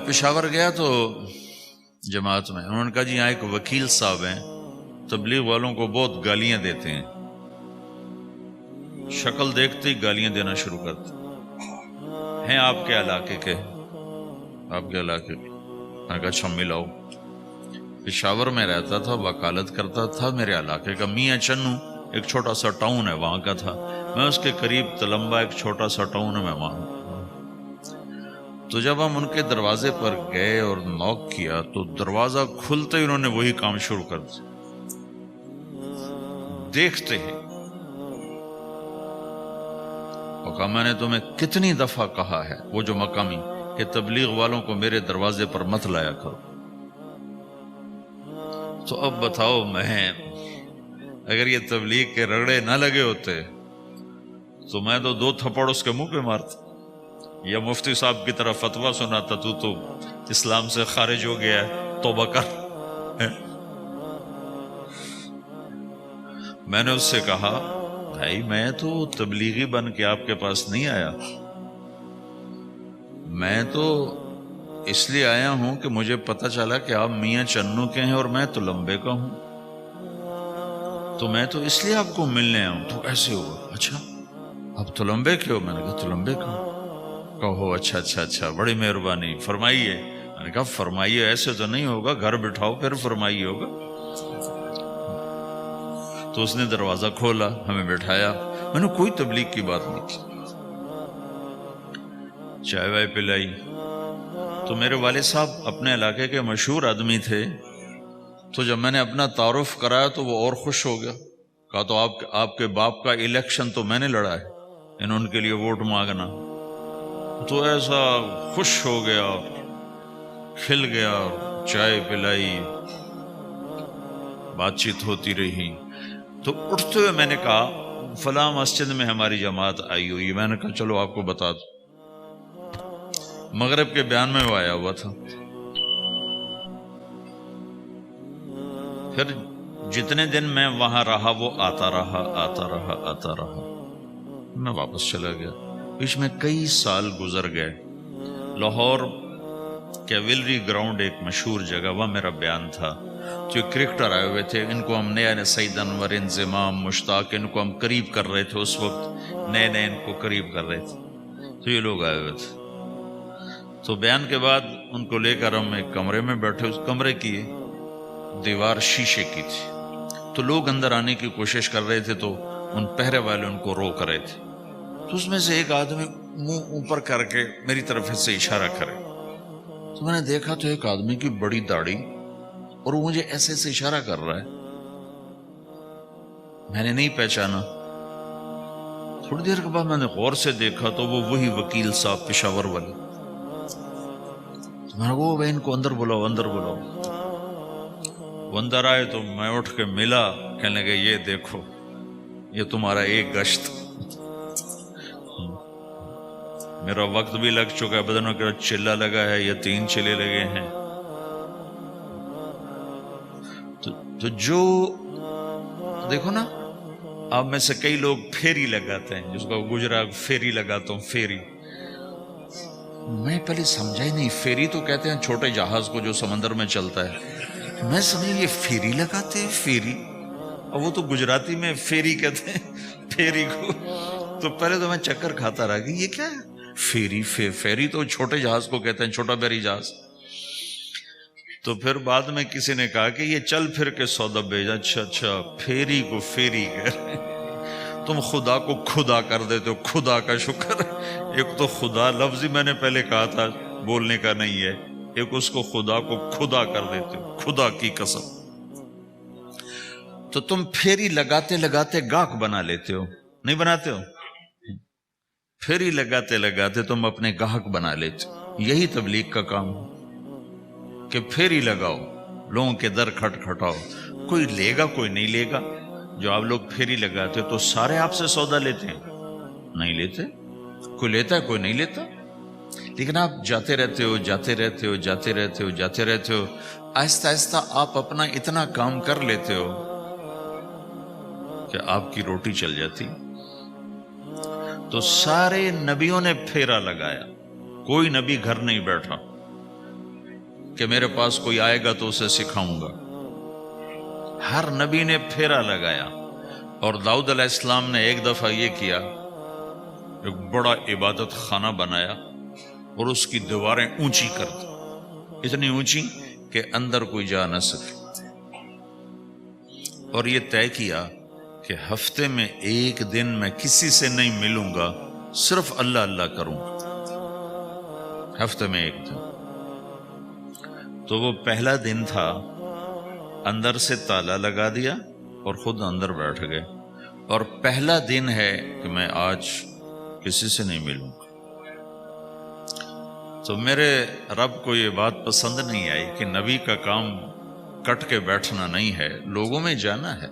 پشاور گیا تو جماعت میں انہوں نے کہا جی یہاں ایک وکیل صاحب ہیں، تبلیغ والوں کو بہت گالیاں دیتے ہیں، شکل دیکھتے ہی گالیاں دینا شروع کرتے ہیں، آپ کے علاقے کے؟ آپ کے علاقے کے؟ میں نے کہا اچھا ملاؤ۔ پشاور میں رہتا تھا، وکالت کرتا تھا، میرے علاقے کا میاں چنو ایک چھوٹا سا ٹاؤن ہے وہاں کا تھا، میں اس کے قریب تلمبا ایک چھوٹا سا ٹاؤن ہے میں وہاں۔ تو جب ہم ان کے دروازے پر گئے اور نوک کیا تو دروازہ کھلتے ہی انہوں نے وہی کام شروع کر دیا، دیکھتے ہی۔ اور کہا میں نے تمہیں کتنی دفعہ کہا ہے، وہ جو مقامی، کہ تبلیغ والوں کو میرے دروازے پر مت لایا کرو۔ تو اب بتاؤ، میں اگر یہ تبلیغ کے رگڑے نہ لگے ہوتے تو میں تو 2 تھپڑ اس کے منہ پہ مارتا، یا مفتی صاحب کی طرف فتویٰ سناتا، تو اسلام سے خارج ہو گیا ہے، توبہ کر۔ میں نے اس سے کہا بھائی میں تو تبلیغی بن کے آپ کے پاس نہیں آیا، میں تو اس لیے آیا ہوں کہ مجھے پتہ چلا کہ آپ میاں چنو کے ہیں اور میں تلمبے کا ہوں، تو میں تو اس لیے آپ کو ملنے آیا ہوں۔ تو ایسے ہوا، اچھا آپ تلمبے کے ہو؟ میں نے کہا تلمبے کا ہوں۔ کہو اچھا اچھا اچھا، بڑی مہربانی، فرمائیے۔ میں نے کہا فرمائیے ایسے تو نہیں ہوگا، گھر بٹھاؤ پھر فرمائیے ہوگا۔ تو اس نے دروازہ کھولا، ہمیں بٹھایا، میں نے کوئی تبلیغ کی بات نہیں کی، چائے وائے پلائی۔ تو میرے والد صاحب اپنے علاقے کے مشہور آدمی تھے، تو جب میں نے اپنا تعارف کرایا تو وہ اور خوش ہو گیا، کہا تو آپ کے باپ کا الیکشن تو میں نے لڑا ہے، انہوں ان کے لیے ووٹ مانگنا۔ تو ایسا خوش ہو گیا، کھل گیا، چائے پلائی، بات چیت ہوتی رہی۔ تو اٹھتے ہوئے میں نے کہا فلاں مسجد میں ہماری جماعت آئی ہوئی، میں نے کہا چلو آپ کو بتا دوں۔ مغرب کے بیان میں وہ آیا ہوا تھا۔ پھر جتنے دن میں وہاں رہا وہ آتا رہا آتا رہا آتا رہا، میں واپس چلا گیا۔ بیچ میں کئی سال گزر گئے۔ لاہور کیولری گراؤنڈ ایک مشہور جگہ، وہاں میرا بیان تھا۔ جو کرکٹر آئے ہوئے تھے، ان کو ہم نئے سعید انور، انضمام، مشتاق، ان کو ہم قریب کر رہے تھے، اس وقت نئے نئے ان کو قریب کر رہے تھے، تو یہ لوگ آئے ہوئے تھے۔ تو بیان کے بعد ان کو لے کر ہم ایک کمرے میں بیٹھے، اس کمرے کی دیوار شیشے کی تھی، تو لوگ اندر آنے کی کوشش کر رہے تھے، تو ان پہرے والے ان کو روک رہے تھے۔ تو اس میں سے ایک آدمی منہ اوپر کر کے میری طرف سے اشارہ کرے، تو میں نے دیکھا تو ایک آدمی کی بڑی داڑھی، اور وہ مجھے ایسے ایسے اشارہ کر رہا ہے، میں نے نہیں پہچانا۔ تھوڑی دیر کے بعد میں نے غور سے دیکھا تو وہ وہی وکیل صاحب پشاور والے۔ میں نے کہا ان کو اندر بلاؤ، اندر بلاؤ۔ وہ اندر آئے تو میں اٹھ کے ملا، کہنے لگے یہ دیکھو، یہ تمہارا ایک گشت، میرا وقت بھی لگ چکا ہے، بدنوں کا چلہ لگا ہے، یا 3 چلے لگے ہیں۔ تو جو دیکھو نا، آپ میں سے کئی لوگ پھیری لگاتے ہیں، جس کو گجرا پھیری لگاتا ہوں، پھیری۔ میں پہلے سمجھا ہی نہیں، پھیری تو کہتے ہیں چھوٹے جہاز کو جو سمندر میں چلتا ہے، میں سمجھا یہ پھیری لگاتے ہیں، پھیری، اور وہ تو گجراتی میں پھیری کہتے ہیں پھیری کو۔ تو پہلے تو میں چکر کھاتا رہا کہ یہ کیا ہے پھیری، پھیری تو چھوٹے جہاز کو کہتے ہیں، چھوٹا بحری جہاز۔ تو پھر بعد میں کسی نے کہا کہ یہ چل پھر کے سودا بھیجا، اچھا اچھا، پھیری کو پھیری کہہ رہے ہیں، تم خدا کو خدا کر دیتے ہو، خدا کا شکر۔ ایک تو خدا لفظ ہی میں نے پہلے کہا تھا بولنے کا نہیں ہے، ایک اس کو خدا کو خدا کر دیتے ہو، خدا کی قسم۔ تو تم پھیری لگاتے لگاتے گاہک بنا لیتے ہو، نہیں بناتے ہو؟ پھیری لگاتے لگاتے تم اپنے گاہک بنا لیتے ہو۔ یہی تبلیغ کا کام ہے کہ پھیری لگاؤ، لوگوں کے در کھٹکھٹاؤ، کوئی لے گا کوئی نہیں لے گا۔ جو آپ لوگ پھیری لگاتے تو سارے آپ سے سودا لیتے ہیں؟ نہیں لیتے، کوئی لیتا ہے کوئی نہیں لیتا، لیکن آپ جاتے رہتے ہو، جاتے رہتے ہو، جاتے رہتے ہو، جاتے رہتے ہو، آہستہ آہستہ آپ اپنا اتنا کام کر لیتے ہو کہ آپ کی روٹی چل جاتی۔ تو سارے نبیوں نے پھیرا لگایا، کوئی نبی گھر نہیں بیٹھا، کہ میرے پاس کوئی آئے گا تو اسے سکھاؤں گا. ہر نبی نے پھیرا لگایا. اور داؤد علیہ السلام نے ایک دفعہ یہ کیا، ایک بڑا عبادت خانہ بنایا اور اس کی دیواریں اونچی کر دی، اتنی اونچی کہ اندر کوئی جا نہ سکے. اور یہ طے کیا کہ ہفتے میں ایک دن میں کسی سے نہیں ملوں گا، صرف اللہ اللہ کروں گا. ہفتے میں ایک دن. تو وہ پہلا دن تھا، اندر سے تالا لگا دیا اور خود اندر بیٹھ گئے. اور پہلا دن ہے کہ میں آج کسی سے نہیں ملوں گا. تو میرے رب کو یہ بات پسند نہیں آئی کہ نبی کا کام کٹ کے بیٹھنا نہیں ہے، لوگوں میں جانا ہے.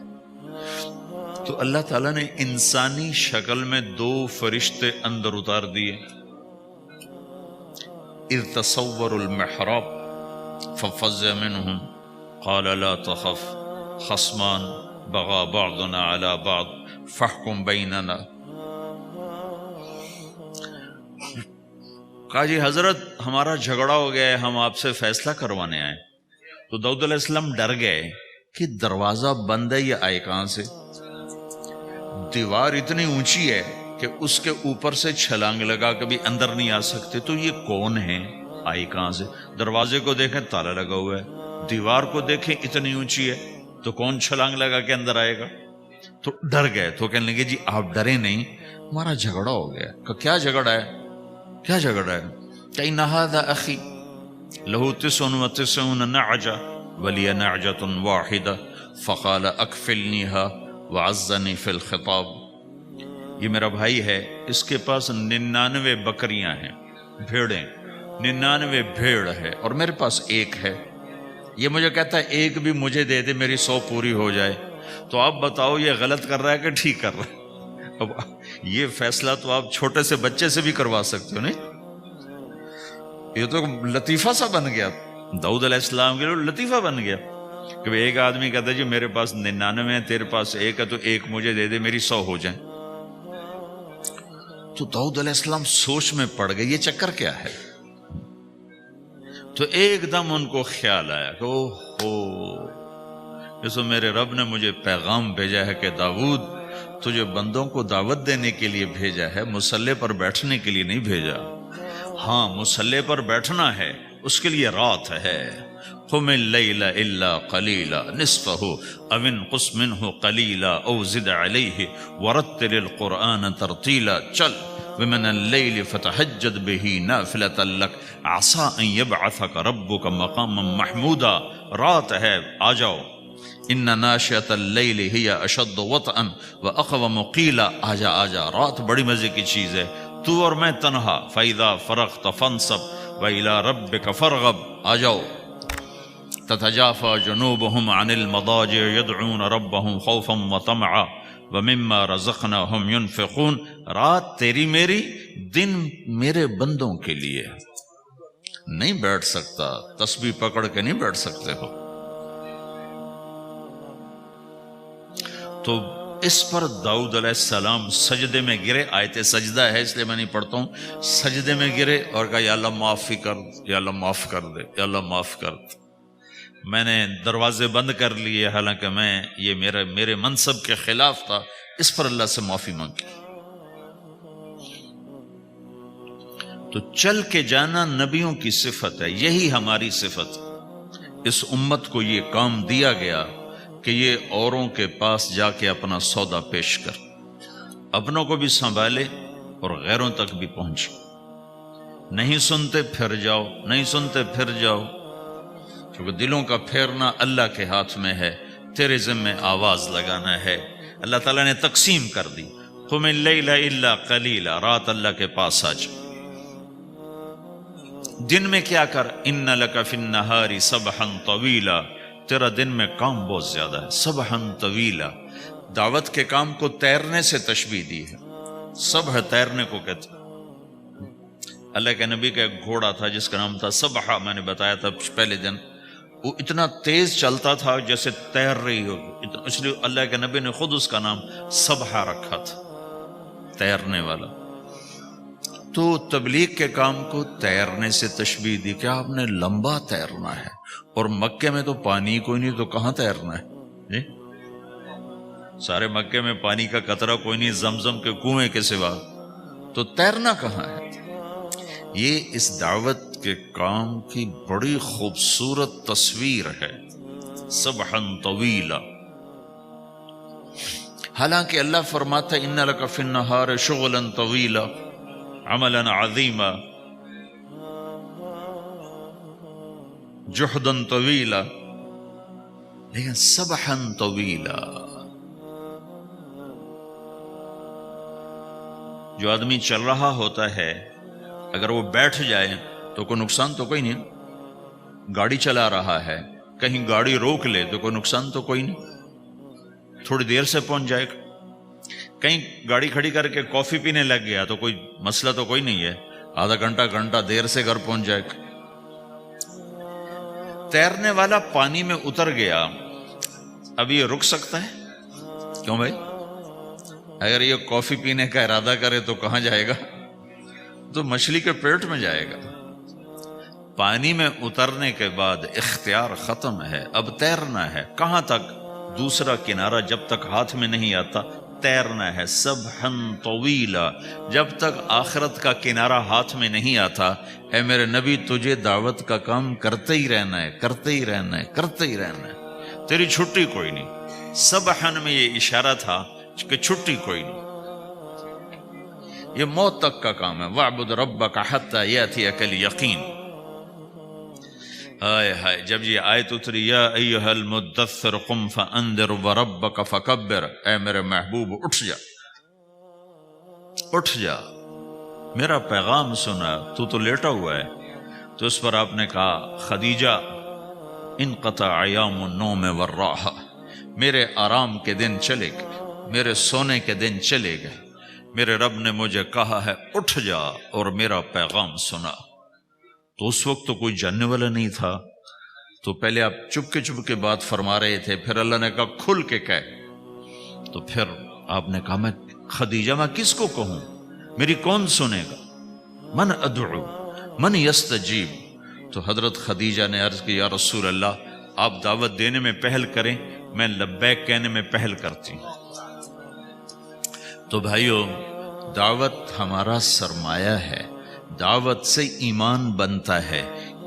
تو اللہ تعالیٰ نے انسانی شکل میں 2 فرشتے اندر اتار دیے. اذ تصوروا المحراب ففزع منهم قال لا تخف خصمان بغى بعضنا على بعض فاحكم بيننا. کہا جی حضرت ہمارا جھگڑا ہو گیا ہے، ہم آپ سے فیصلہ کروانے آئے. تو داؤد علیہ السلام ڈر گئے کہ دروازہ بند ہے، یہ آئے کہاں سے؟ دیوار اتنی اونچی ہے کہ اس کے اوپر سے چھلانگ لگا کبھی اندر نہیں آ سکتے. تو یہ کون ہے، آئی کہاں سے؟ دروازے کو دیکھیں تالا لگا ہوا ہے، دیوار کو دیکھیں اتنی اونچی ہے، تو کون چھلانگ لگا کے اندر آئے گا؟ تو ڈر گئے. تو کہنے لگے جی آپ ڈرے نہیں، ہمارا جھگڑا ہو گیا. کہ کیا جھگڑا ہے؟ کیا جھگڑا ہے؟ کہ ان ھذا اخی لہ 99 نعجہ ولی نعجۃ واحدہ فقال اکفلنیها وعزنی فی الخطاب. یہ میرا بھائی ہے، اس کے پاس 99 بکریاں ہیں، بھیڑیں، 99 بھیڑ ہے، اور میرے پاس ایک ہے. یہ مجھے کہتا ہے ایک بھی مجھے دے دے، میری 100 پوری ہو جائے. تو آپ بتاؤ یہ غلط کر رہا ہے کہ ٹھیک کر رہا ہے؟ اب یہ فیصلہ تو آپ چھوٹے سے بچے سے بھی کروا سکتے ہو. نہیں، یہ تو لطیفہ سا بن گیا، داؤد علیہ السلام کے لیے لطیفہ بن گیا کہ ایک آدمی کہتا ہے جی میرے پاس 99 ہے، تیرے پاس ایک ہے، تو ایک مجھے دے دے، میری 100 ہو جائیں. تو داؤد علیہ السلام سوچ میں پڑ گئے یہ چکر کیا ہے. تو ایک دم ان کو خیال آیا کہ اوہ، میرے رب نے مجھے پیغام بھیجا ہے کہ داؤد تجھے بندوں کو دعوت دینے کے لیے بھیجا ہے، مصلی پر بیٹھنے کے لیے نہیں بھیجا. ہاں مصلی پر بیٹھنا ہے، اس کے لیے رات ہے. قم اللیل الا قلیلا نصفہ او انقص منہ قلیلا او زد علیہ ورتل القرآن ترتیلا. چل ومن اللیل فتہجد بہ نافلۃ لک عسیٰ ان یبعثک ربک مقاما محمودا. رات ہے، آ جاؤ. ان ناشئۃ اللیل ہی اشد وطئا واقوم قیلا. آجا آجا، رات بڑی مزے کی چیز ہے، تو اور میں تنہا. فإذا فرغت فانصب وإلی ربک فارغب. آ جاؤ. تتجافى جنوبهم عن المضاجع يدعون ربهم خوفا وطمعا ومما رزقناهم ينفقون. رات تیری میری، دن میرے بندوں کے لیے. نہیں بیٹھ سکتا، تسبیح پکڑ کے نہیں بیٹھ سکتے ہو. تو اس پر داؤد علیہ السلام سجدے میں گرے. آیت سجدہ ہے اس لیے میں نہیں پڑھتا ہوں. سجدے میں گرے اور کہا یا اللہ معافی کر، یا اللہ معاف کر دے، یا اللہ معاف کر دے. میں نے دروازے بند کر لیے، حالانکہ یہ میرے منصب کے خلاف تھا. اس پر اللہ سے معافی مانگی. تو چل کے جانا نبیوں کی صفت ہے، یہی ہماری صفت. اس امت کو یہ کام دیا گیا کہ یہ اوروں کے پاس جا کے اپنا سودا پیش کر، اپنوں کو بھی سنبھالے اور غیروں تک بھی پہنچے. نہیں سنتے پھر جاؤ، نہیں سنتے پھر جاؤ، کیونکہ دلوں کا پھیرنا اللہ کے ہاتھ میں ہے. تیرے ذمہ آواز لگانا ہے. اللہ تعالیٰ نے تقسیم کر دی. قم اللیل الا قلیلا، رات اللہ کے پاس آ جا. دن میں کیا کر، ان لک فی النہار سبحا طویلا، تیرا دن میں کام بہت زیادہ ہے. سبحا طویلا، دعوت کے کام کو تیرنے سے تشبیہ دی ہے. سبح تیرنے کو کہتے. اللہ کے نبی کا ایک گھوڑا تھا جس کا نام تھا سبحہ، میں نے بتایا تھا پہلے دن. وہ اتنا تیز چلتا تھا جیسے تیر رہی ہوگی، اس لیے اللہ کے نبی نے خود اس کا نام سبحہ رکھا تھا، تیرنے والا. تو تبلیغ کے کام کو تیرنے سے تشبیہ دی کہ آپ نے لمبا تیرنا ہے، اور مکے میں تو پانی کوئی نہیں، تو کہاں تیرنا ہے جی؟ سارے مکے میں پانی کا قطرہ کوئی نہیں زمزم کے کنویں کے سوا، تو تیرنا کہاں ہے؟ یہ اس دعوت کے کام کی بڑی خوبصورت تصویر ہے، سبحا طویلا۔ حالانکہ اللہ فرماتا ہے ان لک فی النہار شغلا طویلا عملا عظیما جہدا طویلا، لیکن سبحا طویلا۔ جو آدمی چل رہا ہوتا ہے اگر وہ بیٹھ جائے تو کوئی نقصان تو کوئی نہیں، گاڑی چلا رہا ہے کہیں گاڑی روک لے تو کوئی نقصان تو کوئی نہیں، تھوڑی دیر سے پہنچ جائے گا۔ کہیں گاڑی کھڑی کر کے کافی پینے لگ گیا تو کوئی مسئلہ تو کوئی نہیں ہے، آدھا گھنٹہ دیر سے گھر پہنچ جائے گا۔ تیرنے والا پانی میں اتر گیا، اب یہ رک سکتا ہے؟ کیوں بھائی؟ اگر یہ کافی پینے کا ارادہ کرے تو کہاں جائے گا؟ تو مچھلی کے پیٹ میں جائے گا۔ پانی میں اترنے کے بعد اختیار ختم ہے، اب تیرنا ہے۔ کہاں تک؟ دوسرا کنارہ جب تک ہاتھ میں نہیں آتا تیرنا ہے، سبحا طویلا۔ جب تک آخرت کا کنارہ ہاتھ میں نہیں آتا، اے میرے نبی تجھے دعوت کا کام کرتے ہی رہنا ہے، کرتے ہی رہنا ہے، کرتے ہی رہنا ہے، تیری چھٹی کوئی نہیں۔ سبحا میں یہ اشارہ تھا کہ چھٹی کوئی نہیں، یہ موت تک کا کام ہے۔ وَاعْبُدْ رَبَّكَ حَتَّى يَأْتِيَكَ الْيَقِينُ۔ ہائے ہائے، جب یہ آیت اتری یا ایھا المدثر قم فانذر وربک فکبر، اے میرے محبوب اٹھ جا، اٹھ جا، میرا پیغام سنا، تو لیٹا ہوا ہے۔ تو اس پر آپ نے کہا خدیجہ انقطع ایام النوم والراحہ، میرے آرام کے دن چلے گئے، میرے سونے کے دن چلے گئے، میرے رب نے مجھے کہا ہے اٹھ جا اور میرا پیغام سنا۔ تو اس وقت تو کوئی جاننے والا نہیں تھا، تو پہلے آپ چپ کے بات فرما رہے تھے، پھر اللہ نے کہا کھل کے کہہ، تو پھر آپ نے کہا میں خدیجہ میں کس کو کہوں، میری کون سنے گا؟ من ادعو من یستجیب۔ تو حضرت خدیجہ نے عرض کی یا رسول اللہ آپ دعوت دینے میں پہل کریں، میں لبیک کہنے میں پہل کرتی ہوں۔ تو بھائیو، دعوت ہمارا سرمایہ ہے، دعوت سے ایمان بنتا ہے،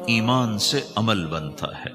ایمان سے عمل بنتا ہے۔